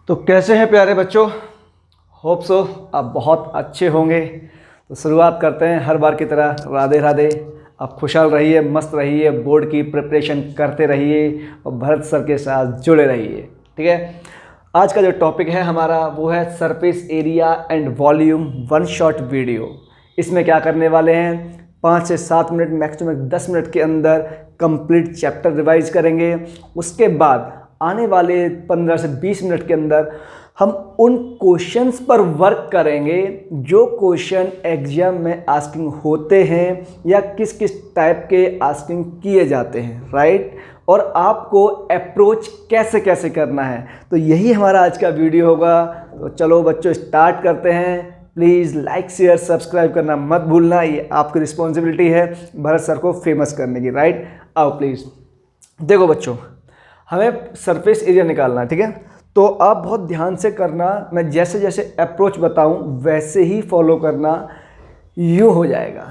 तो कैसे हैं प्यारे बच्चों। होप सो आप बहुत अच्छे होंगे। तो शुरुआत करते हैं हर बार की तरह। राधे राधे। आप खुशहाल रहिए, मस्त रहिए, बोर्ड की प्रिपरेशन करते रहिए और भरत सर के साथ जुड़े रहिए। ठीक है। आज का जो टॉपिक है हमारा वो है surface area and volume one shot video. इसमें क्या करने वाले हैं, 5 से 7 मिनट मैक्सिमम 10 मिनट के अंदर कंप्लीट चैप्टर रिवाइज करेंगे। उसके बाद आने वाले 15 से 20 मिनट के अंदर हम उन क्वेश्चंस पर वर्क करेंगे जो क्वेश्चन एग्जाम में आस्किंग होते हैं या किस किस टाइप के आस्किंग किए जाते हैं, राइट। और आपको अप्रोच कैसे कैसे करना है, तो यही हमारा आज का वीडियो होगा। तो चलो बच्चों स्टार्ट करते हैं। प्लीज़ लाइक शेयर सब्सक्राइब करना मत भूलना, ये आपकी रिस्पॉन्सिबिलिटी है भरत सर को फेमस करने की, राइट। आओ प्लीज़। देखो बच्चों, हमें सरफेस एरिया निकालना है, ठीक है। तो आप बहुत ध्यान से करना, मैं जैसे जैसे अप्रोच बताऊं वैसे ही फॉलो करना, यूँ हो जाएगा,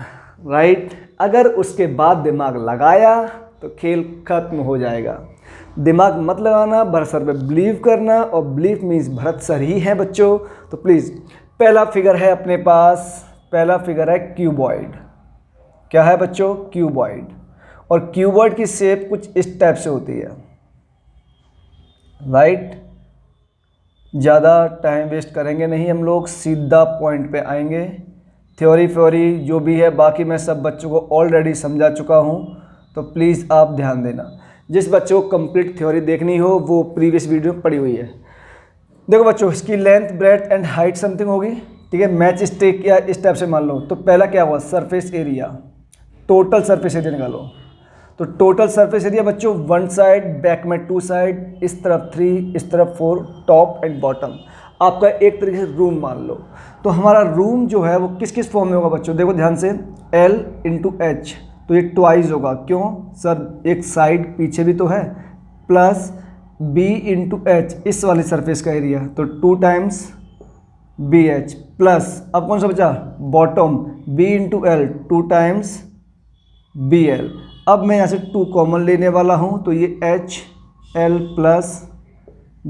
राइट। अगर उसके बाद दिमाग लगाया तो खेल खत्म हो जाएगा। दिमाग मत लगाना, भरत सर पे बिलीव करना, और बिलीव मीन्स भरत सर ही हैं बच्चों। तो प्लीज़, पहला फिगर है अपने पास, पहला फिगर है क्यूबॉइड। क्या है बच्चों? क्यूबॉइड। और क्यूबॉइड की शेप कुछ इस टाइप से होती है, राइट। ज़्यादा टाइम वेस्ट करेंगे नहीं, हम लोग सीधा पॉइंट पे आएंगे। थ्योरी जो भी है बाकी मैं सब बच्चों को ऑलरेडी समझा चुका हूँ, तो प्लीज़ आप ध्यान देना। जिस बच्चों को कंप्लीट थ्योरी देखनी हो वो प्रीवियस वीडियो में पड़ी हुई है। देखो बच्चों, इसकी length breadth and height something होगी, ठीक है। मैच स्टिक या इस टाइप से मान लो। तो पहला क्या हुआ, surface area, total surface area निकालो। तो टोटल सरफेस एरिया बच्चों, वन साइड, बैक में 2 साइड, इस तरफ 3, इस तरफ 4, टॉप एंड बॉटम, आपका एक तरीके से रूम मान लो। तो हमारा रूम जो है वो किस किस फॉर्म में होगा बच्चों, देखो ध्यान से, L इंटू एच, तो ये ट्वाइस होगा। क्यों सर, एक साइड पीछे भी तो है, प्लस B इंटू एच, इस वाली सरफेस का एरिया, तो 2 टाइम्स BH, प्लस अब कौन सा बचा, bottom, B into L, 2 times BL। अब मैं यहाँ से 2 कॉमन लेने वाला हूँ, तो ये HL plus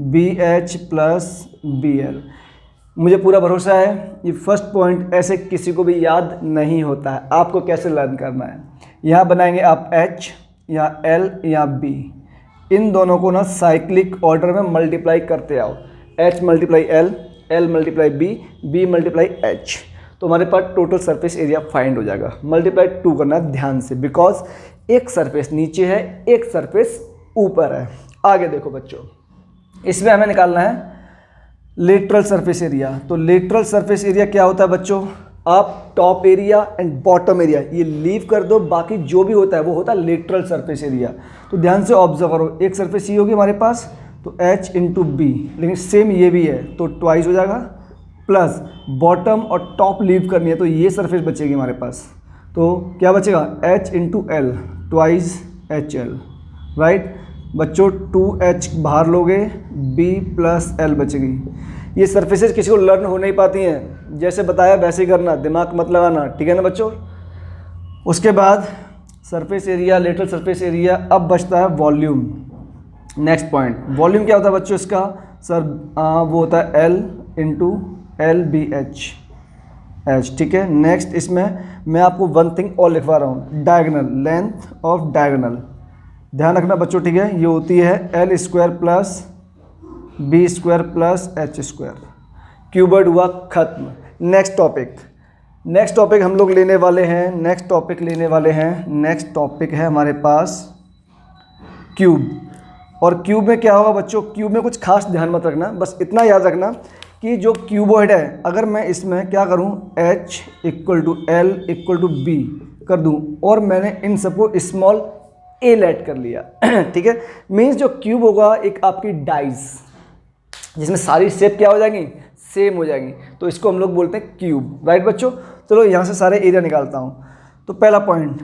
BH plus BL। मुझे पूरा भरोसा है ये फर्स्ट पॉइंट ऐसे किसी को भी याद नहीं होता है। आपको कैसे लर्न करना है, यहाँ बनाएंगे आप H, यहाँ L, यहाँ B, इन दोनों को ना साइक्लिक ऑर्डर में मल्टीप्लाई करते आओ। H multiply L, L multiply B, B multiply H, तो हमारे पास टोटल सरफेस एरिया फाइंड हो जाएगा। मल्टीप्लाई 2 करना ध्यान से, बिकॉज एक सरफेस नीचे है, एक सरफेस ऊपर है। आगे देखो बच्चों, इसमें हमें निकालना है लेटरल सरफेस एरिया। तो लेटरल सरफेस एरिया क्या होता है बच्चों, आप top area and bottom area ये लीव कर दो, बाकी जो भी होता है वो होता है लेटरल सरफेस एरिया। तो ध्यान से ऑब्जर्व करो, एक सरफेस ये होगी हमारे पास, तो H इंटू B, लेकिन सेम ये भी है तो ट्वाइस हो जाएगा, प्लस बॉटम और टॉप लीव करनी है, तो ये सरफेस बचेगी हमारे पास। तो क्या बचेगा, H into L, twice HL, right बच्चों। 2H बाहर लोगे, B प्लस L बचेगी। ये सरफेसेस किसी को लर्न हो नहीं पाती हैं, जैसे बताया वैसे ही करना, दिमाग मत लगाना, ठीक है ना बच्चों। उसके बाद surface area, lateral surface area, अब बचता है वॉल्यूम। नेक्स्ट पॉइंट, वॉल्यूम क्या होता है बच्चों इसका, सर वो होता है L इंटू LBH, ठीक है। नेक्स्ट इसमें मैं आपको वन थिंग और लिखवा रहा हूँ, डायगोनल, लेंथ ऑफ डायगोनल, ध्यान रखना बच्चों, ठीक है। ये होती है L square plus B square plus H square. Cuboid हुआ खत्म। नेक्स्ट टॉपिक हम लोग लेने वाले हैं, नेक्स्ट टॉपिक है हमारे पास क्यूब। और क्यूब में क्या होगा बच्चों, क्यूब में कुछ खास ध्यान मत रखना, बस इतना याद रखना कि जो क्यूबॉइड है, अगर मैं इसमें क्या करूं, H equal to L equal to B कर दूं, और मैंने इन सबको स्मॉल a लेट कर लिया, ठीक है। मीन्स जो क्यूब होगा एक आपकी डाइस, जिसमें सारी शेप क्या हो जाएंगी, सेम हो जाएंगी, तो इसको हम लोग बोलते हैं क्यूब, राइट बच्चों। चलो यहाँ से सारे एरिया निकालता हूँ। तो पहला पॉइंट,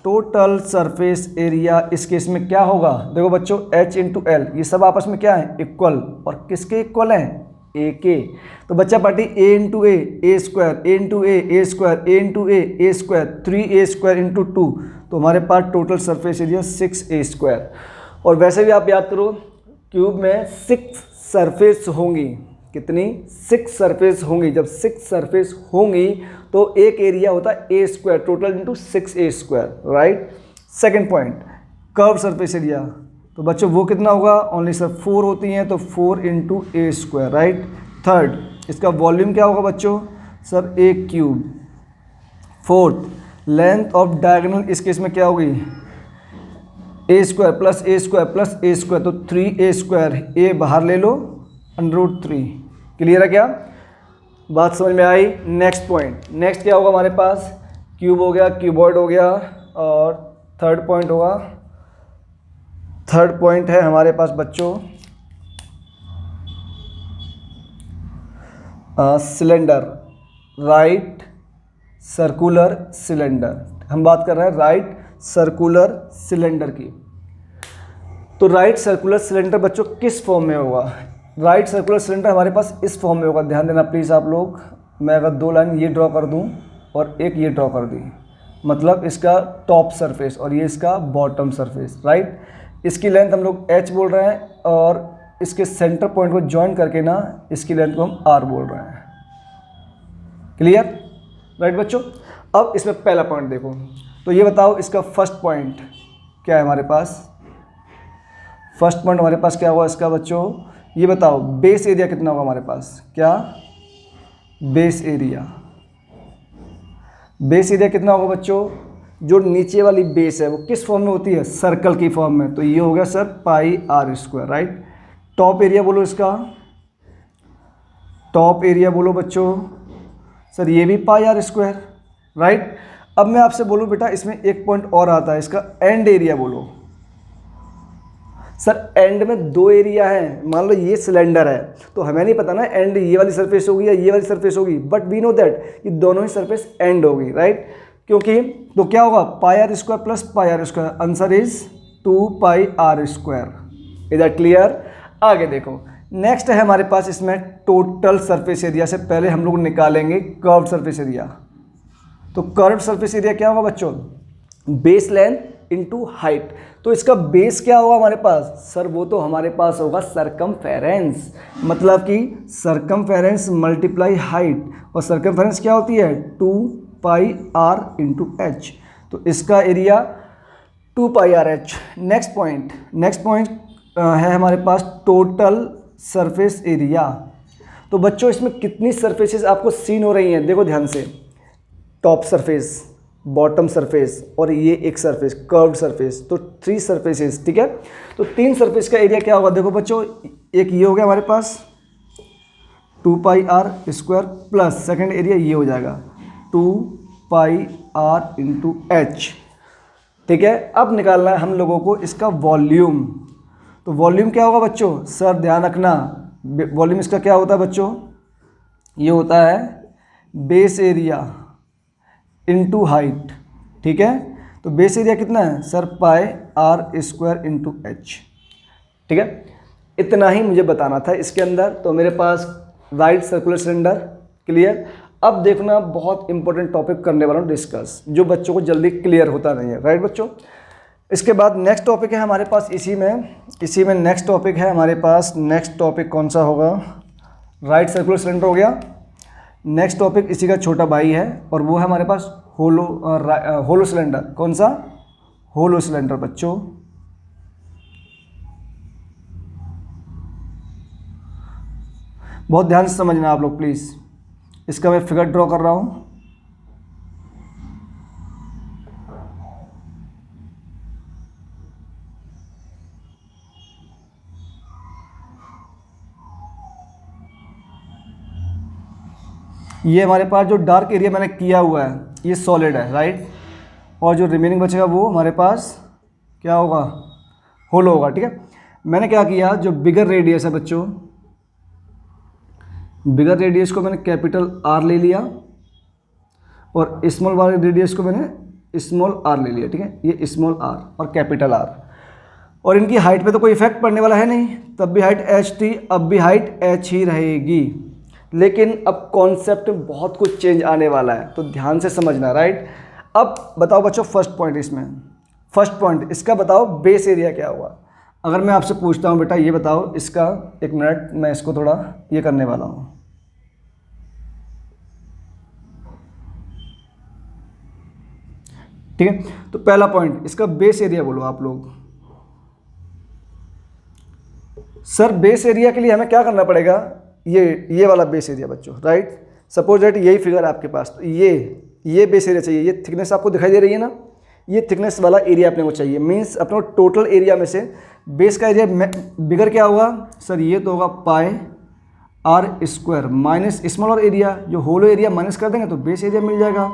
टोटल सरफेस एरिया, इस केस में क्या होगा, देखो बच्चों, H इंटू एल, ये सब आपस में क्या है, इक्वल, और किसके इक्वल हैं, A के। तो बच्चा party A into A square, A into A square, A into A square, 3A square into 2, तो हमारे पास total surface area 6A square. और वैसे भी आप याद करो, क्यूब में 6 सरफेस होंगी। कितनी? 6 सरफेस होंगी। जब 6 सरफेस होंगी तो एक एरिया होता है A square, total into 6a square, right. Second point, curve surface area. तो बच्चों वो कितना होगा? ओनली सर 4 होती हैं तो 4 into A square, right. Third, इसका वॉल्यूम क्या होगा बच्चों? Sir A cube. Fourth, length of diagonal इस केस में क्या होगी? ए स्क्वायर प्लस ए स्क्वायर प्लस ए स्क्वायर, तो 3a स्क्वायर, ए बाहर ले लो, √3। क्लियर है क्या? बात समझ में आई? नेक्स्ट पॉइंट, नेक्स्ट क्या होगा हमारे पास? क्यूब हो गया, क्यूबॉइड हो गया, और थर्ड पॉइंट होगा, थर्ड पॉइंट है हमारे पास बच्चों सिलेंडर, राइट सर्कुलर सिलेंडर। हम बात कर रहे हैं राइट सर्कुलर सिलेंडर की। तो राइट सर्कुलर सिलेंडर बच्चों किस फॉर्म में होगा? राइट सर्कुलर सिलेंडर हमारे पास इस फॉर्म में होगा। ध्यान देना प्लीज़ आप लोग। मैं अगर 2 लाइन ये ड्रॉ कर दूं और एक ये ड्रॉ कर दी, मतलब इसका टॉप सरफेस और ये इसका बॉटम सरफेस, राइट। इसकी लेंथ हम लोग h बोल रहे हैं और इसके सेंटर पॉइंट को ज्वाइन करके ना इसकी लेंथ को हम r बोल रहे हैं। क्लियर? राइट बच्चों। अब इसमें पहला पॉइंट देखो, तो ये बताओ इसका फर्स्ट पॉइंट क्या है हमारे पास? फर्स्ट पॉइंट हमारे पास क्या होगा इसका बच्चों? ये बताओ बेस एरिया कितना होगा हमारे पास? क्या? Base area. बेस एरिया कितना होगा बच्चों? जो नीचे वाली बेस है वो किस फॉर्म में होती है? सर्कल की फॉर्म में, तो ये हो गया sir πr², right. Top area बोलो इसका, टॉप एरिया बोलो बच्चों। सर ये भी πr², राइट। अब मैं आपसे बोलूं बेटा इसमें एक पॉइंट और आता है, इसका एंड एरिया बोलो। सर एंड में 2 एरिया हैं, मान लो ये सिलेंडर है तो हमें नहीं पता ना एंड ये वाली सरफेस होगी या ये वाली सरफेस होगी, बट वी नो दैट ये दोनों ही सरफेस एंड होगी, राइट। क्योंकि तो क्या होगा? πr² plus πr², answer is 2πr²। Is that clear? आगे देखो, नेक्स्ट है हमारे पास इसमें टोटल सरफेस एरिया से पहले हम लोग निकालेंगे कर्व्ड सरफेस एरिया। तो कर्व्ड सरफेस एरिया क्या होगा बच्चों? Base length into height. तो इसका बेस क्या होगा हमारे पास? सर वो तो हमारे पास होगा सरकमफेरेंस, मतलब कि सरकमफेरेंस मल्टीप्लाई हाइट, और सरकमफेरेंस क्या होती है? 2πr into h। तो इसका एरिया 2πrh। नेक्स्ट पॉइंट है हमारे पास टोटल सरफेस एरिया। तो बच्चों इसमें कितनी सरफेसेस आपको सीन हो रही हैं? देखो ध्यान से, टॉप सरफेस, बॉटम सरफेस और ये एक सरफेस कर्व्ड सरफेस, तो 3 सरफेसेस, ठीक है। तो 3 सरफेस का एरिया क्या होगा? देखो बच्चों, एक ये हो गया हमारे पास 2πr² प्लस सेकंड एरिया ये हो जाएगा 2πr इंटू h, ठीक है। अब निकालना है हम लोगों को इसका वॉल्यूम। तो वॉल्यूम क्या होगा बच्चों? सर ध्यान रखना, वॉल्यूम इसका क्या होता है बच्चों? ये होता है बेस एरिया इनटू हाइट, ठीक है। तो बेस एरिया कितना है सर? πr² इंटू h, ठीक है। इतना ही मुझे बताना था इसके अंदर। तो मेरे पास राइट सर्कुलर सिलेंडर क्लियर। अब देखना, बहुत इंपॉर्टेंट टॉपिक करने वाला हूँ डिस्कस, जो बच्चों को जल्दी क्लियर होता नहीं है, राइट बच्चों। इसके बाद नेक्स्ट टॉपिक है हमारे पास इसी में नेक्स्ट टॉपिक है हमारे पास। नेक्स्ट टॉपिक कौन सा होगा? राइट सर्कुलर सिलेंडर हो गया। नेक्स्ट टॉपिक इसी का छोटा भाई है और वो है हमारे पास होलो सिलेंडर। कौन सा? होलो सिलेंडर बच्चों। बहुत ध्यान से समझना आप लोग प्लीज़। इसका मैं फिगर ड्रॉ कर रहा हूँ। ये हमारे पास जो डार्क एरिया मैंने किया हुआ है ये सॉलिड है, राइट। और जो रिमेनिंग बचेगा वो हमारे पास क्या होगा? होलो होगा, ठीक है। मैंने क्या किया, जो बिगर रेडियस है बच्चों, बिगर रेडियस को मैंने कैपिटल R ले लिया और स्मॉल वाले रेडियस को मैंने स्मॉल r ले लिया, ठीक है। ये स्मॉल r और कैपिटल R, और इनकी हाइट पे तो कोई इफेक्ट पड़ने वाला है नहीं, तब भी हाइट h थी, अब भी हाइट h ही रहेगी। लेकिन अब कॉन्सेप्ट में बहुत कुछ चेंज आने वाला है, तो ध्यान से समझना, राइट। अब बताओ बच्चों फर्स्ट पॉइंट इसका बताओ बेस एरिया क्या होगा? अगर मैं आपसे पूछता हूँ बेटा ये बताओ इसका, एक मिनट मैं इसको थोड़ा ये करने वाला हूँ। ठीक है, तो पहला पॉइंट इसका बेस एरिया बोलो आप लोग। सर बेस एरिया के लिए हमें क्या करना पड़ेगा, ये वाला बेस एरिया बच्चों, राइट। सपोज दैट यही फिगर आपके पास, तो ये बेस एरिया चाहिए, ये थिकनेस आपको दिखाई दे रही है ना, ये थिकनेस वाला एरिया अपने को चाहिए। मीन्स अपने को टोटल एरिया में से बेस का एरिया बिगर क्या होगा सर, ये तो होगा pi are square minus smaller area, जो होलो एरिया माइनस कर देंगे तो बेस एरिया मिल जाएगा,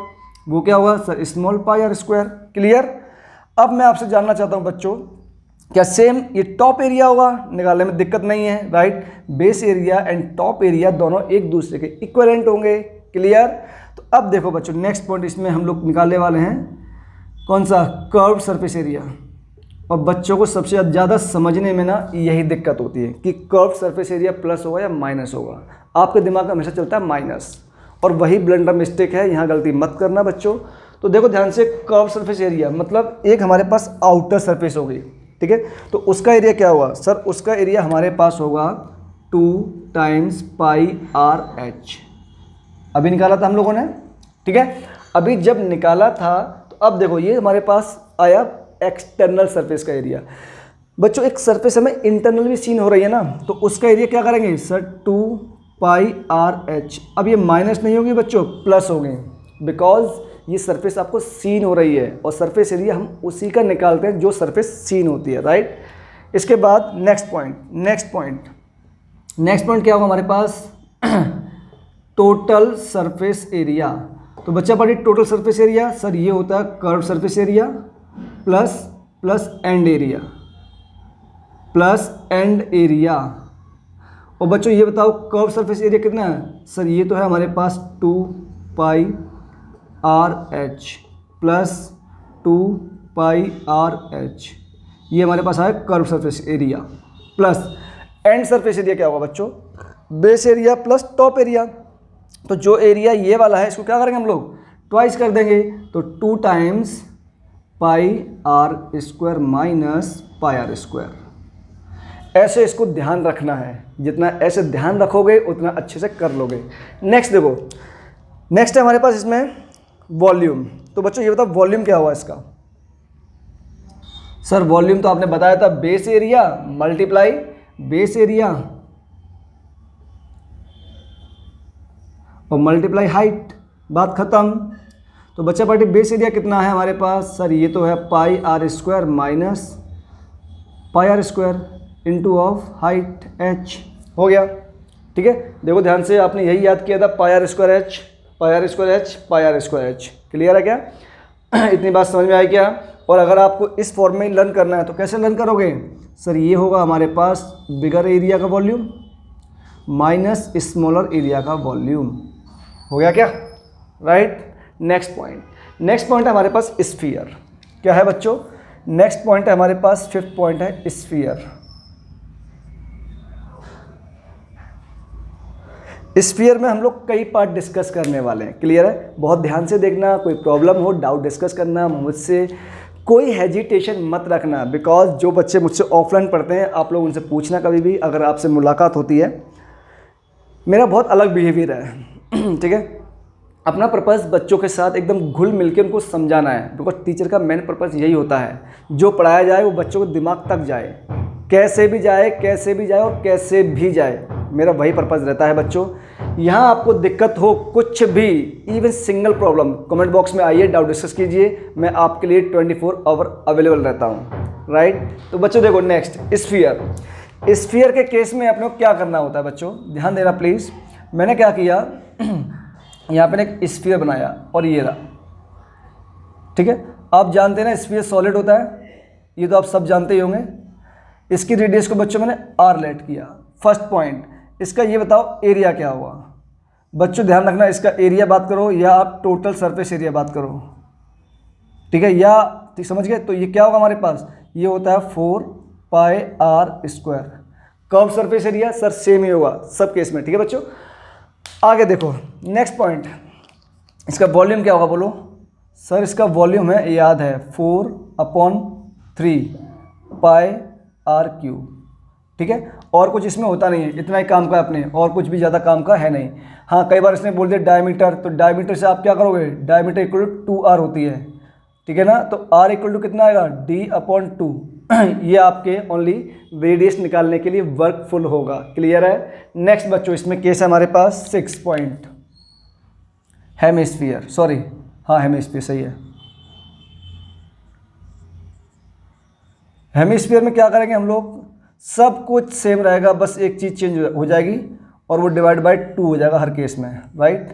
वो क्या होगा sir small pi are square. Clear. अब मैं आपसे जानना चाहता हूँ बच्चों, क्या सेम ये टॉप एरिया होगा, निकालने में दिक्कत नहीं है, right. Base area and top area दोनों एक दूसरे के इक्विवेलेंट होंगे। क्लियर। तो अब देखो बच्चों नेक्स्ट पॉइंट इसमें हम लोग निकालने वाले हैं, कौन सा, कर्व सरफेस एरिया। और बच्चों को सबसे ज़्यादा समझने में ना यही दिक्कत होती है कि कर्व सरफेस एरिया प्लस होगा या माइनस होगा। आपके दिमाग में हमेशा चलता है माइनस, और वही ब्लंडर मिस्टेक है, यहाँ गलती मत करना बच्चों। तो देखो ध्यान से, कर्व सरफेस एरिया मतलब एक हमारे पास आउटर सरफेस हो गई, ठीक है। तो उसका एरिया क्या हुआ सर, उसका एरिया हमारे पास होगा 2 टाइम्स पाई आर एच। अभी निकाला था हम लोगों ने, ठीक है। अभी जब निकाला था तो अब देखो ये हमारे पास आया एक्सटर्नल सरफेस का एरिया। बच्चों एक सरफेस हमें इंटरनल भी सीन हो रही है ना, तो उसका एरिया क्या करेंगे सर 2 पाई आर एच। अब ये माइनस नहीं होगी बच्चों, प्लस हो गई, बिकॉज ये सरफेस आपको सीन हो रही है, और सरफेस एरिया हम उसी का निकालते हैं जो सरफेस सीन होती है, राइट। इसके बाद नेक्स्ट पॉइंट क्या होगा हमारे पास, टोटल सरफेस एरिया। तो बच्चा पढ़िए टोटल सरफेस एरिया, सर ये होता है curve surface area plus and area. और बच्चों ये बताओ कर्व सरफेस एरिया कितना है, सर ये तो है हमारे पास 2 पाई आर एच प्लस 2 पाई आर एच, ये हमारे पास है curve surface area. Plus and surface area क्या होगा बच्चों, base area plus top area. तो जो एरिया ये वाला है इसको क्या करेंगे हम लोग, ट्वाइस कर देंगे, तो 2 times pi are square minus pi are square. ऐसे इसको ध्यान रखना है, जितना ऐसे ध्यान रखोगे उतना अच्छे से कर लोगे। नेक्स्ट देखो, नेक्स्ट है हमारे पास इसमें वॉल्यूम। तो बच्चों ये बताओ वॉल्यूम क्या हुआ इसका, सर वॉल्यूम तो आपने बताया था base area multiply base area और मल्टीप्लाई हाइट, बात खत्म। तो बच्चा पार्टी बेस एरिया कितना है हमारे पास, सर ये तो है pi are square minus pi are square into of height H, हो गया। ठीक है, देखो ध्यान से, आपने यही याद किया था pi are square H pi are square H pi are square H. Clear है क्या? इतनी बात समझ में आई क्या? और अगर आपको इस फॉर्म में लर्न करना है तो कैसे लर्न करोगे, सर ये होगा हमारे पास बिगर एरिया का वॉल्यूम माइनस स्मॉलर एरिया का वॉल्यूम, हो गया क्या? राइट। नेक्स्ट पॉइंट है हमारे पास स्फीयर। क्या है बच्चों? नेक्स्ट पॉइंट है हमारे पास, फिफ्थ पॉइंट है स्फीयर। स्फीयर में हम लोग कई पार्ट डिस्कस करने वाले हैं। क्लियर है? बहुत ध्यान से देखना, कोई प्रॉब्लम हो डाउट डिस्कस करना, मुझसे कोई हेजिटेशन मत रखना, बिकॉज जो बच्चे मुझसे ऑफलाइन पढ़ते हैं आप लोग उनसे पूछना कभी भी अगर आपसे मुलाकात होती है। मेरा बहुत अलग बिहेवियर है, ठीक है। अपना पर्पज़ बच्चों के साथ एकदम घुल मिल के उनको समझाना है, बिकॉज टीचर का मेन पर्पज़ यही होता है, जो पढ़ाया जाए वो बच्चों को दिमाग तक जाए, कैसे भी जाए और कैसे भी जाए, मेरा वही पर्पज़ रहता है बच्चों। यहाँ आपको दिक्कत हो कुछ भी, even single problem, comment box में आइए, डाउट डिस्कस कीजिए, मैं आपके लिए 24 आवर अवेलेबल रहता हूँ। राइट। तो बच्चों देखो नेक्स्ट स्फीयर के केस में अपने को क्या करना होता है बच्चों, ध्यान देना प्लीज़। मैंने क्या किया, यहाँ पे एक स्फीयर बनाया और ये रहा, ठीक है। आप जानते हैं ना स्फीयर सॉलिड होता है, ये तो आप सब जानते ही होंगे। इसकी रेडियस को बच्चों मैंने आर लेट किया। फर्स्ट पॉइंट, इसका ये बताओ एरिया क्या हुआ। बच्चों ध्यान रखना, इसका एरिया बात करो या आप टोटल सरफेस एरिया बात करो, ठीक है, या ठीक समझ गए। तो ये क्या होगा हमारे पास, ये होता है 4 pi are square. Curve surface area sir same ही होगा सब केस में, ठीक है बच्चों। आगे देखो नेक्स्ट पॉइंट, इसका वॉल्यूम क्या होगा बोलो। सर इसका वॉल्यूम है, याद है 4/3 पाई आर क्यूब। ठीक है, और कुछ इसमें होता नहीं है, इतना ही काम का है अपने, और कुछ भी ज़्यादा काम का है नहीं। हाँ, कई बार इसने बोल दिया डायमीटर, तो डायमीटर से आप क्या करोगे, डायमीटर इक्वल टू 2r होती है। ठीक है ना, तो r इक्वल टू कितना आएगा, d/2। ये आपके ओनली रेडियस निकालने के लिए वर्कफुल होगा। क्लियर है। नेक्स्ट बच्चों, इसमें केस है हमारे पास 6 पॉइंट, हेमिस्फीयर, सॉरी, हाँ हेमिस्फीयर सही है। हेमिस्फीयर में क्या करेंगे हम लोग, सब कुछ सेम रहेगा, बस एक चीज़ चेंज हो जाएगी और वो डिवाइड बाय 2 हो जाएगा हर केस में, राइट।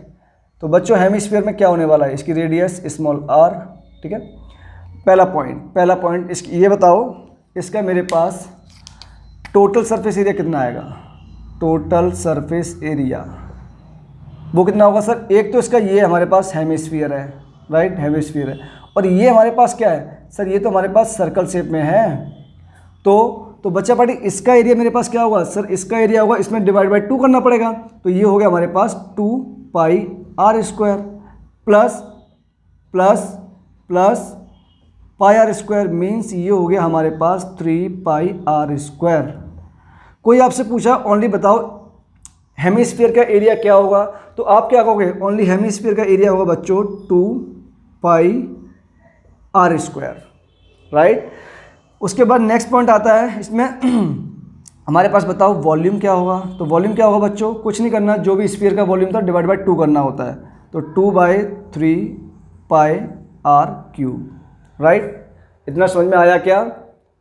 तो बच्चों हेमिस्फीयर में क्या होने वाला है, इसकी रेडियस स्मॉल r। ठीक है, पहला पॉइंट इसकी ये बताओ, इसका मेरे पास टोटल सरफेस एरिया कितना आएगा, टोटल सरफेस एरिया वो कितना होगा सर। एक तो इसका ये हमारे पास हेमिस्फीयर है, राइट, हेमिस्फीयर है, और ये हमारे पास क्या है सर, ये तो हमारे पास सर्कल शेप में है। तो बच्चा पार्टी इसका एरिया मेरे पास क्या होगा सर, इसका एरिया होगा, इसमें डिवाइड बाय 2 करना पड़ेगा, तो ये हो गया हमारे पास 2 pi r square plus plus plus pi are square, means ये हो गया हमारे पास 3 पाई r स्क्वायर। कोई आपसे पूछा ओनली बताओ हेमिस्फीयर का एरिया क्या होगा, तो आप क्या कहोगे, ओनली हेमिस्फीयर का एरिया होगा बच्चों 2 पाई r स्क्वायर, राइट। उसके बाद नेक्स्ट पॉइंट आता है इसमें हमारे पास, बताओ वॉल्यूम क्या होगा। तो वॉल्यूम क्या होगा बच्चों, कुछ नहीं करना, जो भी स्फीयर का वॉल्यूम था डिवाइड बाय 2 करना होता है, तो 2/3 पाई r क्यूब, राइट। इतना समझ में आया क्या,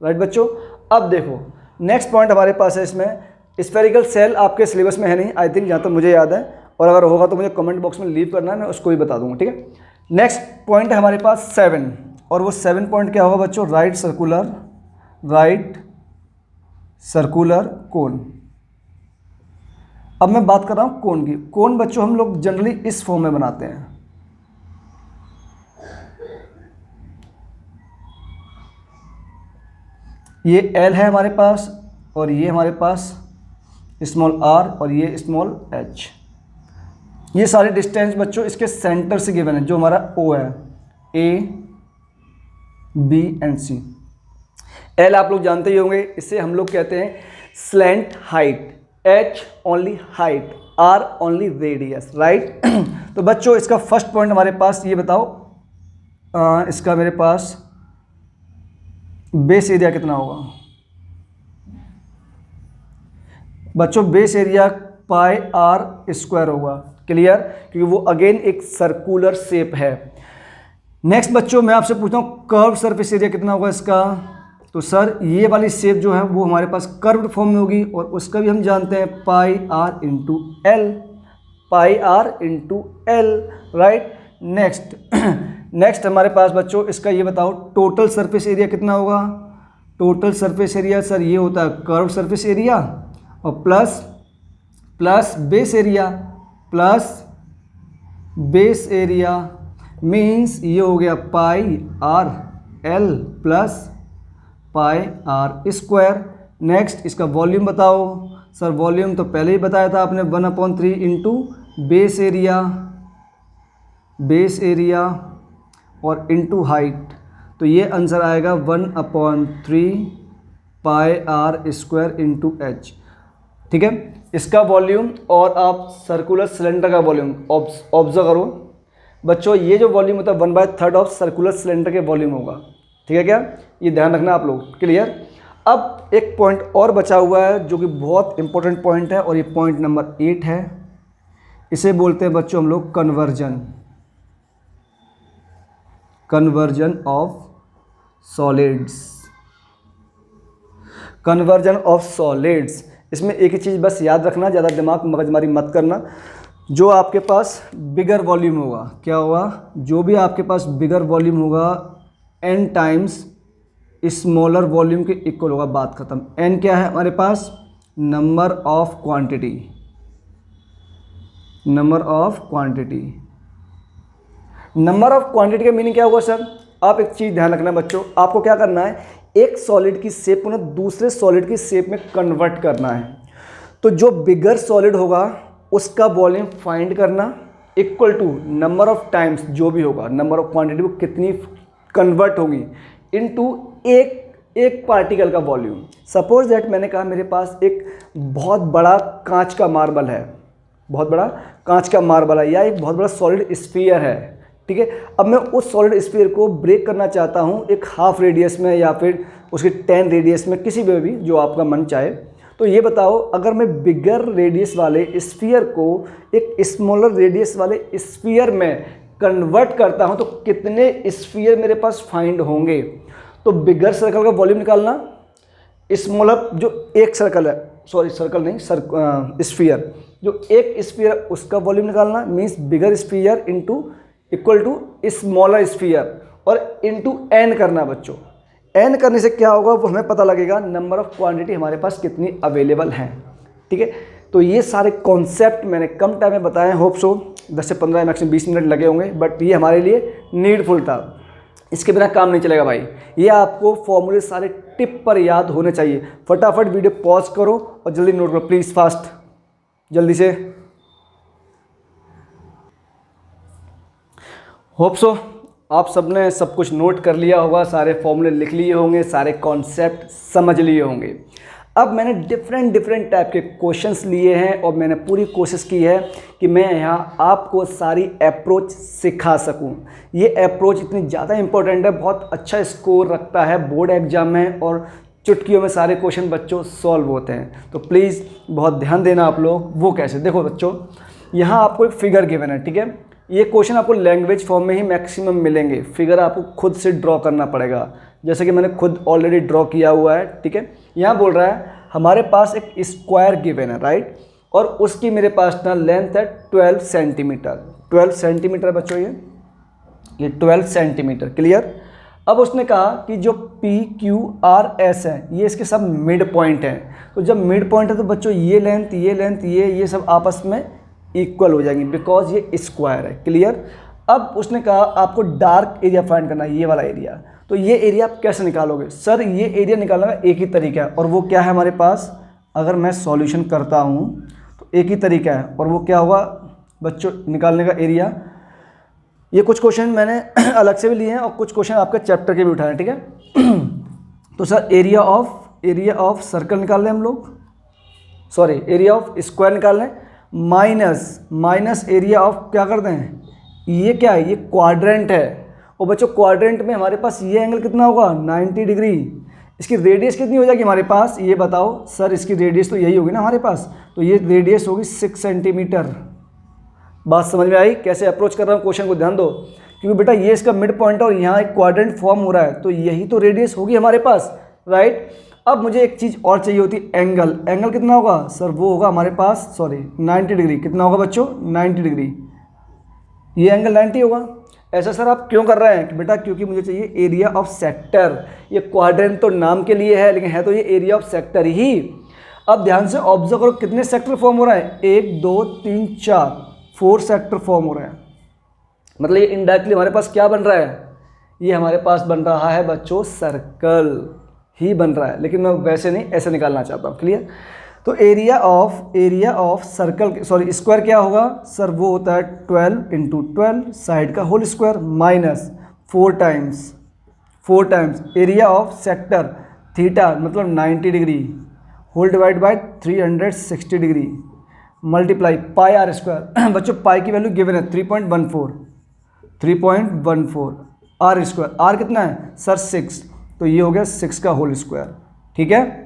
राइट बच्चों। अब देखो नेक्स्ट पॉइंट हमारे पास है इसमें, स्फेरिकल सेल आपके सिलेबस में है नहीं आई थिंक, जहाँ तक मुझे याद है, और अगर होगा तो मुझे कमेंट बॉक्स में लीव करना है, मैं उसको भी बता दूंगा। ठीक है, नेक्स्ट पॉइंट है हमारे पास 7, और वो 7 पॉइंट क्या होगा बच्चों, राइट सर्कुलर कोन। अब मैं बात कर रहा हूं कोन की। कोन बच्चों हम लोग जनरली इस फॉर्म में बनाते हैं, ये L है हमारे पास, और ये हमारे पास स्मॉल r, और ये स्मॉल h। ये सारे डिस्टेंस बच्चों इसके सेंटर से गिवन है, जो हमारा O है, A B and C। L आप लोग जानते ही होंगे, इसे हम लोग कहते हैं slant height, H only height, R only radius, right. तो बच्चों इसका फर्स्ट पॉइंट हमारे पास ये बताओ, इसका मेरे पास बेस एरिया कितना होगा बच्चों, base area pi r square होगा। क्लियर, क्योंकि वो अगेन एक सर्कुलर शेप है। नेक्स्ट बच्चों मैं आपसे पूछता हूँ कर्व सरफेस एरिया कितना होगा इसका, तो सर ये वाली शेप जो है वो हमारे पास कर्व्ड फॉर्म में होगी, और उसका भी हम जानते हैं पाई r इंटू एल, पाई r into L, right. Next हमारे पास बच्चों इसका ये बताओ टोटल सरफेस एरिया कितना होगा। टोटल सरफेस एरिया सर ये होता है कर्व सरफेस एरिया और प्लस बेस एरिया मीन्स ये हो गया pi R L plus pi are square. Next इसका वॉल्यूम बताओ सर, वॉल्यूम तो पहले ही बताया था आपने, 1/3 इंटू बेस एरिया और इंटू हाइट, तो ये आंसर आएगा 1/3 pi are square into H. ठीक है, इसका वॉल्यूम और आप सर्कुलर सिलेंडर का वॉल्यूम ऑब्जर्व करो बच्चों, ये जो वॉल्यूम होता है 1/3 ऑफ सर्कुलर सिलेंडर के वॉल्यूम होगा। ठीक है क्या, ये ध्यान रखना आप लोग। क्लियर। अब एक पॉइंट और बचा हुआ है जो कि बहुत इंपॉर्टेंट पॉइंट है, और ये पॉइंट नंबर 8 है। इसे बोलते हैं बच्चों हम लोग कन्वर्जन ऑफ सॉलिड्स। इसमें एक ही चीज़ बस याद रखना, ज़्यादा दिमाग मगजमारी मत करना। जो आपके पास बिगर वॉल्यूम होगा, क्या होगा, जो भी आपके पास बिगर वॉल्यूम होगा n टाइम्स स्मॉलर वॉल्यूम के इक्वल होगा, बात खत्म। n क्या है हमारे पास, number of quantity. Number of quantity का मीनिंग क्या होगा सर, आप एक चीज़ ध्यान रखना बच्चों, आपको क्या करना है, एक सॉलिड की शेप को ना दूसरे सॉलिड की शेप में कन्वर्ट करना है। तो जो बिगर सॉलिड होगा उसका वॉल्यूम फाइंड करना equal to number of times जो भी होगा, नंबर ऑफ क्वांटिटी वो कितनी कन्वर्ट होगी इनटू एक एक पार्टिकल का वॉल्यूम। सपोज दैट मैंने कहा मेरे पास एक बहुत बड़ा कांच का मार्बल है, बहुत बड़ा कांच का मार्बल है, या एक बहुत बड़ा सॉलिड स्फीयर है, ठीक है। अब मैं उस सॉलिड स्फीयर को ब्रेक करना चाहता हूँ एक हाफ रेडियस में या फिर उसके 10 रेडियस में, किसी में भी जो आपका मन चाहे। तो ये बताओ, अगर मैं बिगर रेडियस वाले स्फीयर को एक स्मॉलर रेडियस वाले स्फीयर में कन्वर्ट करता हूँ तो कितने स्फीयर मेरे पास फाइंड होंगे। तो बिगर सर्कल का वॉल्यूम निकालना, स्मॉलर जो एक सर्कल है, सॉरी सर्कल नहीं, स्फीयर जो एक स्फीयर उसका वॉल्यूम निकालना, means bigger sphere into equal to smaller sphere और इनटू एन करना बच्चों। एन करने से क्या होगा वो हमें पता लगेगा, नंबर ऑफ क्वांटिटी हमारे पास कितनी अवेलेबल हैं, ठीक है। तो ये सारे कॉन्सेप्ट मैंने कम टाइम में बताए, होप सो 10 से 15 मैक्सिमम 20 मिनट लगे होंगे, बट ये हमारे लिए नीडफुल था। इसके बिना काम नहीं चलेगा भाई। ये आपको फॉर्मूले सारे टिप पर याद होने चाहिए। फटाफट वीडियो पॉज करो और जल्दी नोट करो प्लीज़, फास्ट जल्दी से। होप सो आप सबने सब कुछ नोट कर लिया होगा, सारे फॉर्मूले लिख लिए होंगे, सारे कॉन्सेप्ट समझ लिए होंगे। अब मैंने डिफरेंट टाइप के क्वेश्चंस लिए हैं और मैंने पूरी कोशिश की है कि मैं यहाँ आपको सारी अप्रोच सिखा सकूँ। ये अप्रोच इतनी ज़्यादा इंपॉर्टेंट है, बहुत अच्छा स्कोर रखता है बोर्ड एग्जाम में और चुटकियों में सारे क्वेश्चन बच्चों सॉल्व होते हैं। तो प्लीज़ बहुत ध्यान देना आप लोग। वो कैसे, देखो बच्चों, यहाँ आपको एक फिगर गिवन है, ठीक है। ये क्वेश्चन आपको लैंग्वेज फॉर्म में ही मैक्सिमम मिलेंगे, फिगर आपको खुद से ड्रॉ करना पड़ेगा, जैसे कि मैंने खुद ऑलरेडी ड्रॉ किया हुआ है, ठीक है। यहाँ बोल रहा है हमारे पास एक स्क्वायर गिवन है, राइट, और उसकी मेरे पास ना लेंथ है 12 सेंटीमीटर। 12 सेंटीमीटर बच्चों, ये 12 सेंटीमीटर, क्लियर। अब उसने कहा कि जो पी क्यू आर एस है ये इसके सब मिड पॉइंट हैं। तो जब मिड पॉइंट है तो बच्चों ये लेंथ ये सब आपस में इक्वल हो जाएंगी, बिकॉज ये स्क्वायर है, क्लियर। अब उसने कहा आपको डार्क एरिया फाइंड करना है, ये वाला एरिया। तो ये एरिया आप कैसे निकालोगे? सर ये एरिया निकालने का एक ही तरीका है, और वो क्या है हमारे पास, अगर मैं सॉल्यूशन करता हूँ तो एक ही तरीका है, और वो क्या होगा बच्चों निकालने का एरिया। ये कुछ क्वेश्चन मैंने अलग से भी लिए हैं और कुछ क्वेश्चन आपके चैप्टर के भी उठाए हैं, ठीक है। तो सर एरिया ऑफ सर्कल निकाल लें हम लोग, सॉरी एरिया ऑफ स्क्वायर निकाल लें, माइनस एरिया ऑफ क्या कर दें, ये क्या है, ये क्वाड्रेंट है। और बच्चों क्वाड्रेंट में हमारे पास ये एंगल कितना होगा 90 डिग्री। इसकी रेडियस कितनी हो जाएगी हमारे पास, ये बताओ सर। इसकी रेडियस तो यही होगी ना हमारे पास, तो ये रेडियस होगी 6 सेंटीमीटर। बात समझ में आई कैसे अप्रोच कर रहा हूँ क्वेश्चन को, ध्यान दो, क्योंकि बेटा ये इसका मिड पॉइंट है और यहाँ एक क्वाड्रेंट फॉर्म हो रहा है, तो यही तो रेडियस होगी हमारे पास, राइट। अब मुझे एक चीज़ और चाहिए होती है, एंगल कितना होगा सर, वो होगा हमारे पास, सॉरी 90 डिग्री। कितना होगा बच्चों 90 डिग्री, ये एंगल 90 होगा। ऐसा सर आप क्यों कर रहे हैं? कि बेटा क्योंकि मुझे चाहिए एरिया ऑफ सेक्टर। ये क्वाड्रेंट तो नाम के लिए है, लेकिन है तो ये एरिया ऑफ सेक्टर ही। अब ध्यान से ऑब्जर्व करो कितने सेक्टर फॉर्म हो रहे हैं, 1 2 3 4 सेक्टर फॉर्म हो रहे हैं। मतलब ये इनडायरेक्टली हमारे पास क्या बन रहा है, ये हमारे पास बन रहा है बच्चों सर्कल ही बन रहा है, लेकिन मैं वैसे नहीं ऐसे निकालना चाहता हूँ, क्लियर। तो area of circle, sorry square क्या होगा सर, वो होता है 12 × 12 साइड का whole square, minus 4 times area of sector theta मतलब 90 degree whole divide by 360 degree multiply pi are square. बच्चों पाई की वैल्यू गिवन है 3.14 आर स्क्वायर, आर कितना है सर 6, तो ये हो गया 6 का होल स्क्वायर, ठीक है।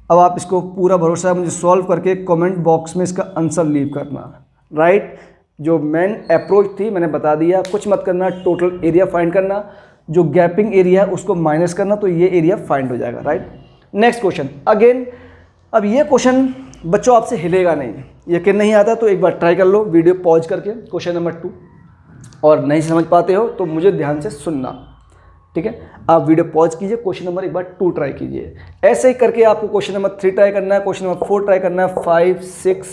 अब आप इसको पूरा भरोसा है मुझे सॉल्व करके कमेंट बॉक्स में इसका आंसर लीव करना, राइट। जो मेन अप्रोच थी मैंने बता दिया, कुछ मत करना, टोटल एरिया फाइंड करना, जो गैपिंग एरिया है उसको माइनस करना, तो ये एरिया फाइंड हो जाएगा, राइट। Next question again. अब ये क्वेश्चन बच्चों आपसे हिलेगा नहीं, यकीन नहीं आता तो एक बार ट्राई कर लो वीडियो पॉज करके, क्वेश्चन नंबर 2, और नहीं समझ पाते हो तो मुझे ध्यान से सुनना, ठीक है। आप वीडियो पॉज कीजिए, क्वेश्चन नंबर एक बार 2 ट्राई कीजिए। ऐसे ही करके आपको क्वेश्चन नंबर 3 ट्राई करना है, क्वेश्चन नंबर 4 ट्राई करना है, 5 6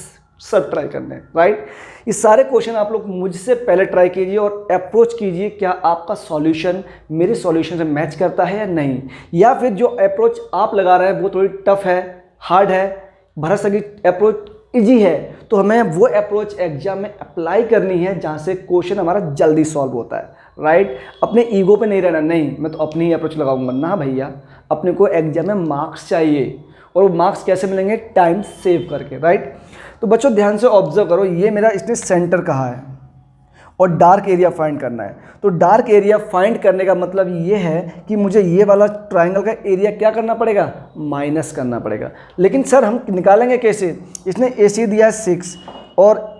सब ट्राई करने हैं, राइट। ये सारे क्वेश्चन आप लोग मुझसे पहले ट्राई कीजिए और अप्रोच कीजिए क्या आपका सॉल्यूशन मेरे सॉल्यूशन से मैच करता है या नहीं, या फिर जो अप्रोच आप लगा रहे हैं वो थोड़ी टफ है, हार्ड है, भरत सर की अप्रोच इजी है, तो हमें वो अप्रोच एग्जाम में अप्लाई करनी है जहाँ से क्वेश्चन हमारा जल्दी सॉल्व होता है, राइट। अपने ईगो पे नहीं रहना, नहीं मैं तो अपनी ही अप्रोच लगाऊंगा ना भैया, अपने को एग्जाम में मार्क्स चाहिए, और वो मार्क्स कैसे मिलेंगे? टाइम सेव करके, राइट। तो बच्चों ध्यान से ऑब्जर्व करो, ये मेरा इसने सेंटर कहा है और डार्क एरिया फाइंड करना है। तो डार्क एरिया फाइंड करने का मतलब ये है कि मुझे ये वाला ट्राइंगल का एरिया क्या करना पड़ेगा? माइनस करना पड़ेगा। लेकिन सर हम निकालेंगे कैसे? इसने AC दिया है 6 और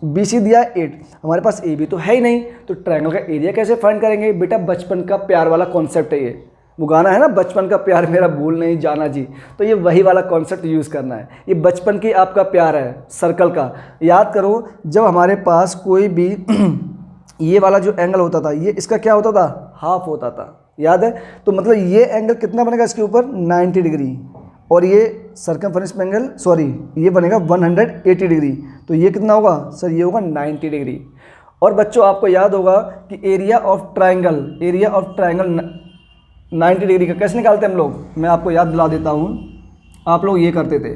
BC दिया है 8, हमारे पास AB तो है ही नहीं, तो ट्राइंगल का एरिया कैसे फाइंड करेंगे? बेटा बचपन का प्यार वाला कॉन्सेप्ट है ये, वो गाना है ना, बचपन का प्यार मेरा भूल नहीं जाना जी, तो ये वही वाला कॉन्सेप्ट यूज़ करना है। ये बचपन की आपका प्यार है सर्कल का। याद करो जब हमारे पास कोई भी ये वाला जो एंगल होता था, ये इसका क्या होता था? हाफ होता था, याद है? तो मतलब ये एंगल कितना बनेगा इसके ऊपर? 90 डिग्री, और ये सर्कमफरेंस एंगल ये बनेगा 180 डिग्री। तो ये कितना होगा सर? ये होगा 90 डिग्री। और बच्चों आपको याद होगा कि एरिया ऑफ ट्राइंगल 90 डिग्री का कैसे निकालते हैं हम लोग? मैं आपको याद दिला देता हूँ। आप लोग ये करते थे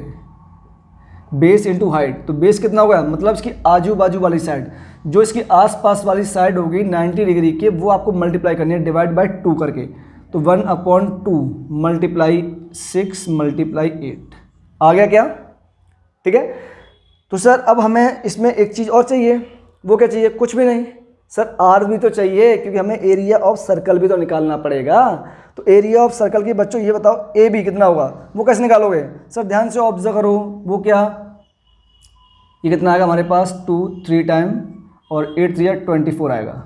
बेस इंटू हाइट, तो बेस कितना होगा? मतलब इसकी आजू बाजू वाली साइड, जो इसकी आसपास वाली साइड होगी 90 डिग्री के, वो आपको मल्टीप्लाई करनी है डिवाइड बाय 2 करके। तो 1/2 मल्टीप्लाई 6 मल्टीप्लाई 8 आ गया क्या? ठीक है। तो सर अब हमें इसमें एक चीज़ और चाहिए, वो क्या चाहिए? कुछ भी नहीं सर, R भी तो चाहिए, क्योंकि हमें एरिया ऑफ सर्कल भी तो निकालना पड़ेगा। तो एरिया ऑफ सर्कल की बच्चों ये बताओ AB कितना होगा? वो कैसे निकालोगे? सर ध्यान से ऑब्जर्व करो, वो क्या, ये कितना आएगा हमारे पास? 2 3 टाइम और 8 3 24 आएगा।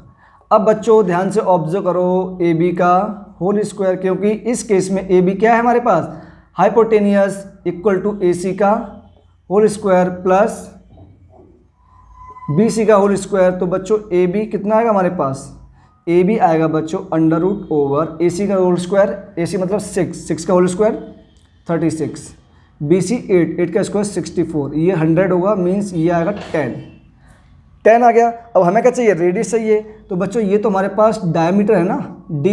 अब बच्चों ध्यान से ऑब्जर्व करो AB का होल स्क्वायर, क्योंकि इस केस में AB क्या है हमारे पास? हाइपोटेनियस इक्वल टू AC का होल स्क्वायर प्लस BC का होल स्क्वायर। तो बच्चों AB कितना आएगा हमारे पास? AB आएगा बच्चों √ओवर AC का होल स्क्वायर, AC मतलब 6 का होल स्क्वायर 36, BC 8 का स्क्वायर 64, ये 100 होगा, मीन्स ये आएगा 10 आ गया। अब हमें क्या चाहिए? रेडियस चाहिए। तो बच्चों ये तो हमारे पास डायमीटर है ना D,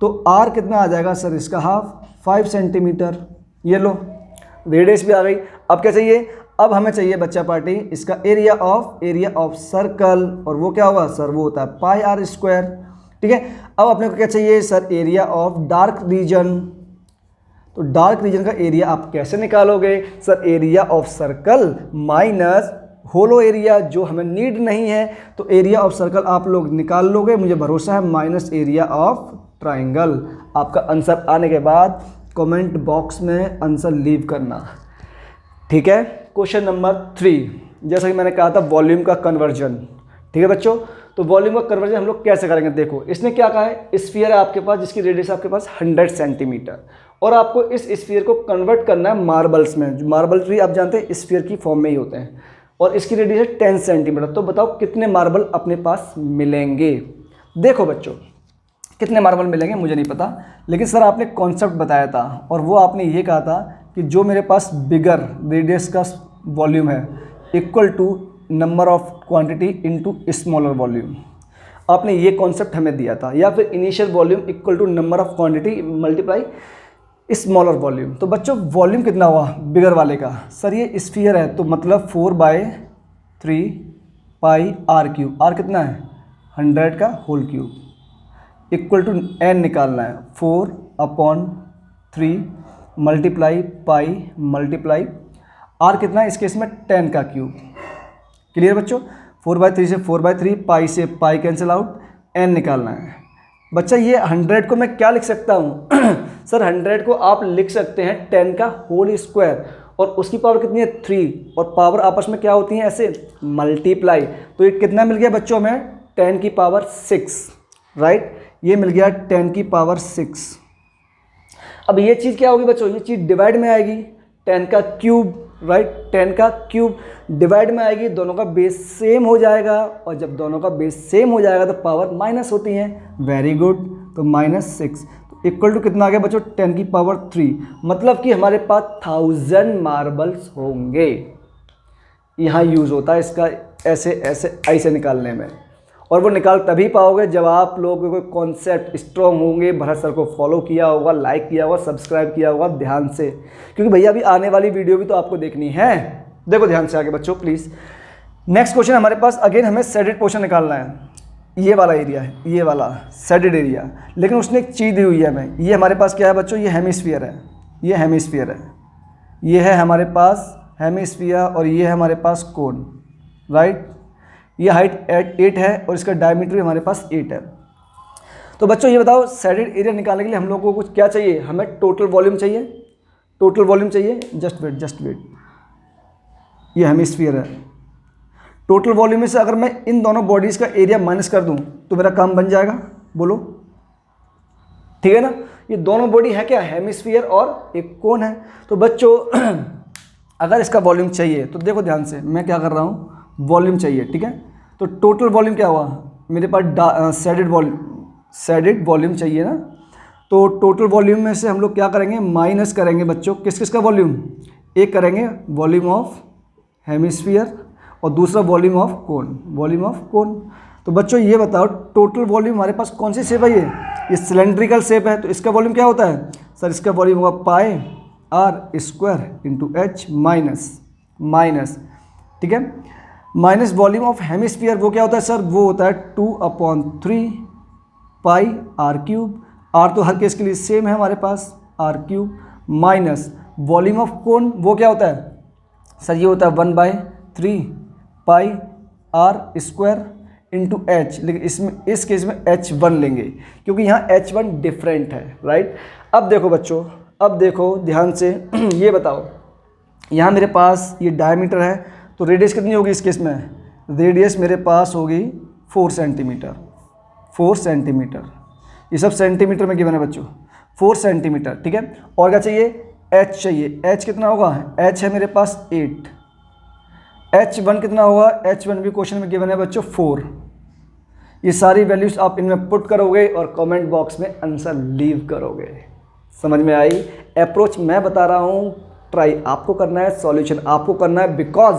तो R कितना आ जाएगा सर? इसका हाफ 5 सेंटीमीटर। ये लो रेडियस भी आ गई। अब क्या चाहिए? अब हमें चाहिए बच्चा पार्टी इसका एरिया ऑफ सर्कल, और वो क्या होगा सर? वो होता है पाई R स्क्वायर। ठीक है। अब अपने को क्या चाहिए sir? Area of dark region. तो डार्क रीजन का एरिया आप कैसे निकालोगे sir? Area of circle minus hollow area, जो हमें नीड नहीं है, तो एरिया ऑफ सर्कल आप लोग निकाल लोगे, मुझे भरोसा है, माइनस एरिया ऑफ ट्राइंगल। आपका आंसर आने के बाद कमेंट बॉक्स में आंसर लीव करना, ठीक है। क्वेश्चन नंबर 3, जैसा कि मैंने कहा था वॉल्यूम का कन्वर्जन। ठीक है बच्चों, तो वॉल्यूम का कन्वर्जन हम लोग कैसे करेंगे? देखो इसने क्या कहा है, स्फीयर है आपके पास जिसकी रेडियस आपके पास 100 सेंटीमीटर, और आपको इस स्फीयर को कन्वर्ट करना है मार्बल्स में। जो मार्बल्स भी आप जानते हैं स्फीयर की फॉर्म में ही होते हैं, और इसकी रेडियस है 10 सेंटीमीटर। तो बताओ कितने मार्बल अपने पास मिलेंगे? देखो बच्चों कितने मार्बल मिलेंगे मुझे नहीं पता, लेकिन सर आपने कॉन्सेप्ट बताया था, और वो आपने ये कहा था कि जो मेरे पास बिगर रेडियस का वॉल्यूम है equal to number of quantity into smaller volume. आपने ये कॉन्सेप्ट हमें दिया था, या फिर initial volume equal to number of quantity multiply smaller volume. तो बच्चों वॉल्यूम कितना हुआ बिगर वाले का? सर ये स्फीयर है, तो मतलब 4/3 पाई R³। R कितना है? 100 का whole cube equal to n निकालना है, 4/3 मल्टीप्लाई पाई मल्टीप्लाई R कितना है इस केस में? 10 का क्यूब। क्लियर बच्चों? 4/3 से 4/3, पाई से पाई कैंसिल आउट, n निकालना है। बच्चा ये 100 को मैं क्या लिख सकता हूँ? सर 100 को आप लिख सकते हैं 10 का होल स्क्वायर, और उसकी पावर कितनी है? 3, और पावर आपस में क्या होती है? ऐसे मल्टीप्लाई। तो ये कितना मिल गया बच्चों में? 10 की पावर 6, राइट। ये मिल गया 10 की पावर 6। अब ये चीज़ क्या होगी बच्चों? ये चीज़ डिवाइड में आएगी, 10 का क्यूब, राइट। 10 का क्यूब डिवाइड में आएगी, दोनों का बेस सेम हो जाएगा, और जब दोनों का बेस सेम हो जाएगा तो पावर माइनस होती है। वेरी गुड, तो -6 तो इक्वल टू कितना आ गया बच्चों? 10 की पावर 3, मतलब कि हमारे पास 1000 मार्बल्स होंगे। यहाँ यूज़ होता है इसका ऐसे निकालने में, और वो निकाल तभी पाओगे जब आप लोगों को कॉन्सेप्ट स्ट्रॉन्ग होंगे, भरत सर को फॉलो किया होगा, लाइक किया होगा, सब्सक्राइब किया होगा ध्यान से, क्योंकि भैया अभी आने वाली वीडियो भी तो आपको देखनी है। देखो ध्यान से आगे बच्चों प्लीज़। नेक्स्ट क्वेश्चन हमारे पास, अगेन हमें शेडेड पोर्शन निकालना है। ये वाला एरिया है, ये वाला शेडेड एरिया, लेकिन उसने एक चीज़ दी हुई है हमें। ये हमारे पास क्या है बच्चों, ये हेमिस्फीयर है, ये हेमिस्फीयर है, ये है हमारे पास हेमिस्फीयर और ये है हमारे पास कोन, राइट। ये हाइट 8 है और इसका डायमीटर भी हमारे पास 8 है। तो बच्चों ये बताओ, शेडेड एरिया निकालने के लिए हम लोग को कुछ क्या चाहिए, हमें टोटल वॉल्यूम चाहिए, टोटल वॉल्यूम चाहिए। जस्ट वेट, ये हेमिस्फीयर है। टोटल वॉल्यूम में से अगर मैं इन दोनों बॉडीज़ का एरिया माइनस कर दूं तो मेरा काम बन जाएगा, बोलो ठीक है ना। ये दोनों बॉडी है क्या, हेमिस्फीयर और एक कोन है। तो बच्चों अगर इसका वॉल्यूम चाहिए तो देखो ध्यान से, मैं क्या कर रहा हूँ, वॉल्यूम चाहिए, ठीक है। तो टोटल वॉल्यूम क्या हुआ, मेरे पास शेडेड वॉल्यूम चाहिए ना। तो टोटल वॉल्यूम में से हम लोग क्या करेंगे, माइनस करेंगे बच्चों, किस किस का वॉल्यूम, एक करेंगे वॉल्यूम ऑफ हेमिस्फीयर और दूसरा volume of cone, volume of कोन। तो बच्चों ये बताओ, टोटल वॉल्यूम हमारे पास कौन सी शेप है, ये सिलेंड्रिकल शेप है, तो इसका वॉल्यूम क्या होता है सर, इसका वॉल्यूम होगा pi are square into H minus, ठीक है। माइनस वॉल्यूम ऑफ हेमिस्फीयर वो क्या होता है सर, वो होता है 2/3 पाई आर क्यूब, आर तो हर केस के लिए सेम है हमारे पास, R cube, minus volume of cone वो क्या होता है सर, ये होता है 1/3 pi are square into H, लेकिन इसमें इस केस में H1 लेंगे क्योंकि यहाँ H1 डिफरेंट है, राइट। अब देखो बच्चों, अब देखो ध्यान से ये बताओ, यहाँ मेरे पास ये डायमीटर है, तो रेडियस कितनी होगी इस केस में, रेडियस मेरे पास होगी 4 सेंटीमीटर, 4 सेंटीमीटर, ये सब सेंटीमीटर में गिवन है बच्चों, 4 सेंटीमीटर, ठीक है। और क्या चाहिए, H चाहिए, H कितना होगा, H है मेरे पास 8, H1 कितना होगा, H1 भी क्वेश्चन में गिवन है बच्चों 4। ये सारी वैल्यूज आप इनमें पुट करोगे और कमेंट बॉक्स में आंसर लीव करोगे। समझ में आई, अप्रोच मैं बता रहा हूँ, ट्राई आपको करना है, सॉल्यूशन आपको करना है, बिकॉज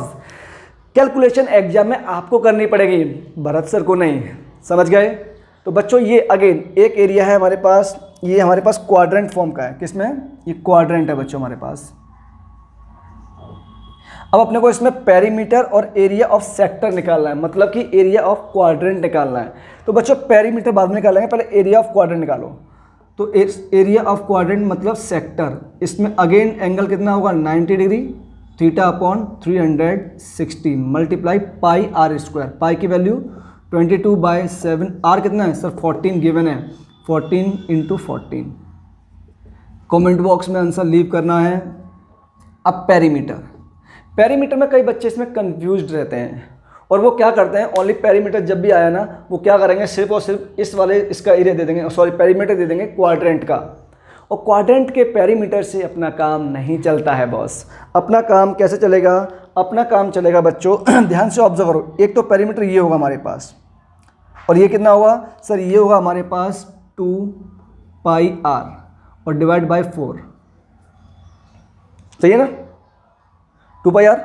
कैलकुलेशन एग्जाम में आपको करनी पड़ेगी, भरत सर को नहीं, समझ गए। तो बच्चों ये अगेन एक एरिया है हमारे पास, ये हमारे पास क्वाड्रेंट फॉर्म का है, किसमें, ये क्वाड्रेंट है बच्चों हमारे पास। अब अपने को इसमें पेरीमीटर और एरिया ऑफ सेक्टर निकालना है, मतलब कि एरिया ऑफ क्वाड्रेंट निकालना है। तो बच्चों पेरीमीटर बाद में निकालेंगे, पहले एरिया ऑफ क्वाड्रेंट निकालो। तो एरिया ऑफ क्वाड्रेंट मतलब सेक्टर, इसमें अगेन एंगल कितना होगा 90 degree, θ/360 multiply pi are square, pi की वैल्यू 22/7, आर कितना है सर 14 गिवन है, 14 × 14। कमेंट बॉक्स में आंसर लीव करना है। अब पेरीमीटर, पेरीमीटर में कई बच्चे इसमें कंफ्यूज्ड रहते हैं और वो क्या करते हैं, ओनली पेरीमीटर जब भी आया ना वो क्या करेंगे, सिर्फ और सिर्फ इस वाले इसका एरिया दे देंगे, सॉरी पेरीमीटर दे देंगे क्वाड्रेंट का, और क्वाड्रेंट के पेरीमीटर से अपना काम नहीं चलता है बॉस। अपना काम कैसे चलेगा, अपना काम चलेगा बच्चों ध्यान से ऑब्जर्व करो, एक तो पेरीमीटर ये होगा हमारे पास और ये कितना होगा सर, ये होगा हमारे पास 2 पाई आर और डिवाइड बाय 4, सही है ना। 2 पाई आर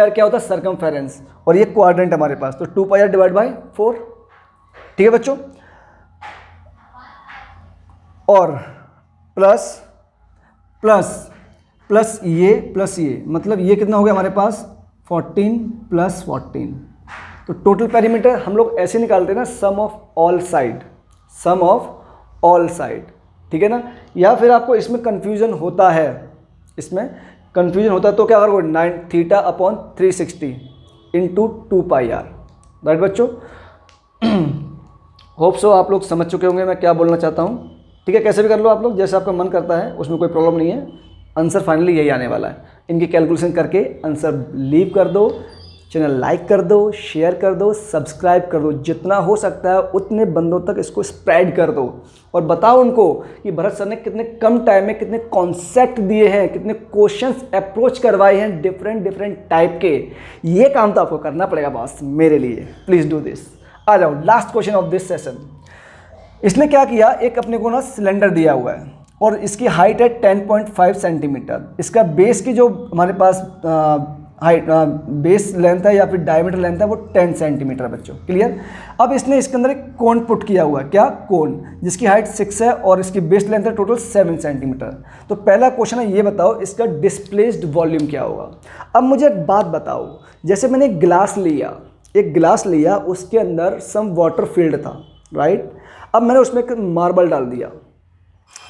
क्या होता है, सर्कमफेरेंस, और ये क्वाड्रेंट हमारे पास, तो 2 पाई आर डिवाइड बाय 4, ठीक है बच्चों। और प्लस ये मतलब ये कितना हो गया हमारे पास 14 + 14। तो टोटल पेरीमीटर हम लोग ऐसे निकालते हैं ना, सम ऑफ ऑल साइड, ठीक है ना। या फिर आपको इसमें कंफ्यूजन होता है, तो क्या करोगे 9θ/360 × 2 पाई आर, राइट बच्चों। होप सो आप लोग समझ चुके होंगे मैं क्या बोलना चाहता हूँ, ठीक है। कैसे भी कर लो आप लोग, जैसे आपका मन करता है, उसमें कोई प्रॉब्लम नहीं है। आंसर फाइनली यही आने वाला है, इनकी कैलकुलेशन करके आंसर लीव कर दो, चैनल लाइक कर दो, शेयर कर दो, सब्सक्राइब कर दो, जितना हो सकता है उतने बंदों तक इसको स्प्रेड कर दो और बताओ उनको कि भरत सर ने कितने कम टाइम में कितने कॉन्सेप्ट दिए हैं, कितने क्वेश्चंस अप्रोच करवाए हैं डिफरेंट टाइप के। ये काम तो आपको करना पड़ेगा बॉस मेरे लिए, प्लीज़ डू दिस। आ जाओ last question of this session. इसने क्या किया, एक अपने को ना सिलेंडर दिया हुआ है और इसकी हाइट है 10.5 सेंटीमीटर, इसका बेस की जो हमारे पास हाइट बेस लेंथ है या फिर डायमीटर लेंथ है वो 10 सेंटीमीटर बच्चों, क्लियर। अब इसने इसके अंदर एक कोन पुट किया हुआ है, क्या कोन, जिसकी हाइट 6 है और इसकी बेस लेंथ है टोटल 7 सेंटीमीटर। तो पहला क्वेश्चन है, ये बताओ इसका डिस्प्लेस्ड वॉल्यूम क्या होगा। अब मुझे एक बात बताओ, जैसे मैंने एक गिलास लिया एक गिलास लिया, उसके अंदर सम वाटर फिल्ड था, राइट। अब मैंने उसमें एक मार्बल डाल दिया,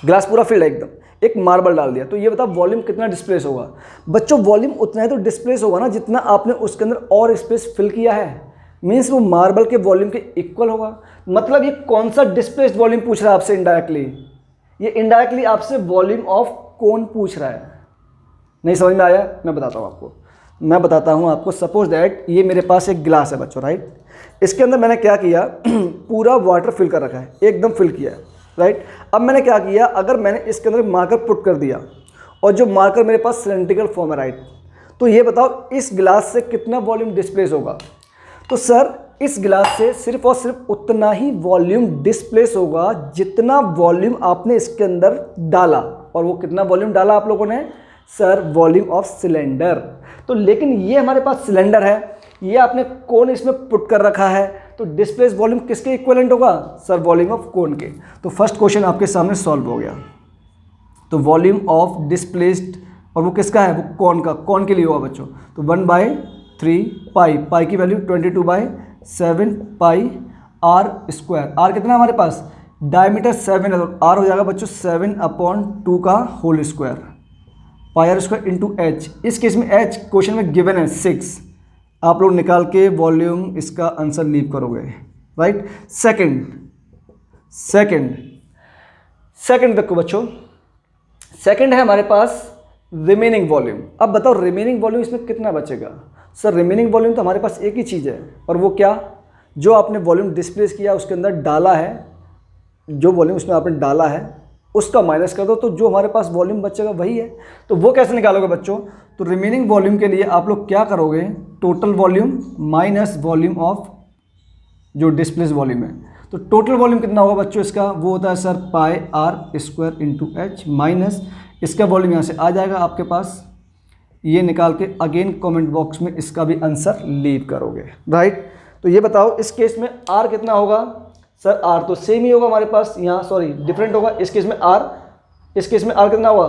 गिलास पूरा फिल्ड है एकदम, एक मार्बल डाल दिया, तो ये बताओ वॉल्यूम कितना डिस्प्लेस होगा। बच्चों वॉल्यूम उतना ही तो डिस्प्लेस होगा ना जितना आपने उसके अंदर और स्पेस फिल किया है, मीन्स वो मार्बल के वॉल्यूम के इक्वल होगा। मतलब ये कौन सा डिस्प्लेस्ड वॉल्यूम पूछ रहा है आपसे इनडायरेक्टली, ये इनडायरेक्टली आपसे वॉल्यूम ऑफ कोन पूछ रहा है। नहीं समझ में आया? मैं बताता हूँ आपको, मैं बताता हूँ आपको। सपोज दैट ये मेरे पास एक गिलास है बच्चों, राइट। इसके अंदर मैंने क्या किया पूरा वाटर फिल कर रखा है, एकदम फिल किया है, राइट। अब मैंने क्या किया, अगर मैंने इसके अंदर मार्कर पुट कर दिया और जो मार्कर मेरे पास सिलेंड्रिकल फॉर्म है, राइट, तो ये बताओ इस गिलास से कितना वॉल्यूम डिस्प्लेस होगा। तो सर इस गिलास से सिर्फ और सिर्फ उतना ही वॉल्यूम डिस्प्लेस होगा जितना वॉल्यूम आपने इसके अंदर डाला। और वो कितना वॉल्यूम डाला आप लोगों ने? Sir volume of cylinder. तो लेकिन ये हमारे पास सिलेंडर है, ये आपने कोन इसमें पुट कर रखा है, तो डिस्प्लेस वॉल्यूम किसके इक्विवेलेंट होगा? सर वॉल्यूम ऑफ कोन के। तो फर्स्ट क्वेश्चन आपके सामने सॉल्व हो गया। तो वॉल्यूम ऑफ डिस्प्लेस्ड, और वो किसका है? वो कोन का, कोन के लिए होगा बच्चों। तो 1/3 पाई, पाई की value 22/7 pi are square. R कितना है हमारे पास? डायमीटर 7 है, तो आर हो जाएगा बच्चों 7/2 का whole square, pi are square into h. इस केस में एच क्वेश्चन में गिवन है 6, आप लोग निकाल के वॉल्यूम इसका आंसर लीव करोगे, राइट। सेकंड देखो बच्चों, सेकंड है हमारे पास रिमेनिंग वॉल्यूम। अब बताओ रिमेनिंग वॉल्यूम इसमें कितना बचेगा? सर रिमेनिंग वॉल्यूम तो हमारे पास एक ही चीज़ है, और वो क्या? जो आपने वॉल्यूम डिस्प्लेस किया उसके अंदर डाला है, जो वॉल्यूम उसमें आपने डाला है उसका माइनस कर दो, तो जो हमारे पास वॉल्यूम बचेगा वही है। तो वो कैसे निकालोगे बच्चों? तो रिमेनिंग वॉल्यूम के लिए आप लोग क्या करोगे? Total volume minus volume of जो डिस्प्लेस वॉल्यूम है। तो टोटल वॉल्यूम कितना होगा बच्चों इसका? वो होता है sir pi are square into H, minus इसका वॉल्यूम यहाँ से आ जाएगा आपके पास, ये निकाल के अगेन कमेंट बॉक्स में इसका भी आंसर लीव करोगे, राइट। तो ये बताओ इस केस में आर कितना होगा? सर आर तो सेम ही होगा हमारे पास, यहाँ सॉरी डिफरेंट होगा। इस केस में आर कितना होगा?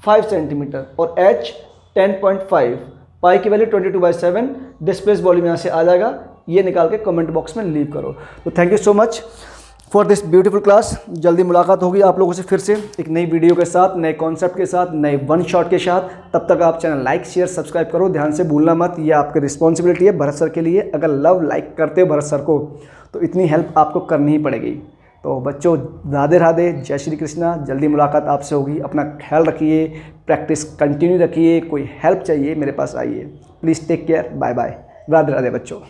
5 सेंटीमीटर, और एच 10.5, पाई की वैल्यू 22/7, डिस्प्लेस वॉल्यूम यहाँ से आ जाएगा, ये निकाल के कमेंट बॉक्स में लीव करो। तो thank you so much for this beautiful class. जल्दी मुलाकात होगी आप लोगों से फिर से एक नई वीडियो के साथ, नए कॉन्सेप्ट के साथ, नए वन शॉट के साथ। तब तक आप चैनल लाइक शेयर सब्सक्राइब करो, ध्यान से भूलना मत, ये आपकी रिस्पॉन्सिबिलिटी है भरत सर के लिए। अगर लव लाइक करते हो भरत सर को तो इतनी हेल्प आपको करनी ही पड़ेगी। तो बच्चों राधे राधे, जय श्री कृष्णा। जल्दी मुलाकात आपसे होगी, अपना ख्याल रखिए, प्रैक्टिस कंटिन्यू रखिए। कोई हेल्प चाहिए मेरे पास आइए, please take care, bye bye, Radhe Radhe बच्चों।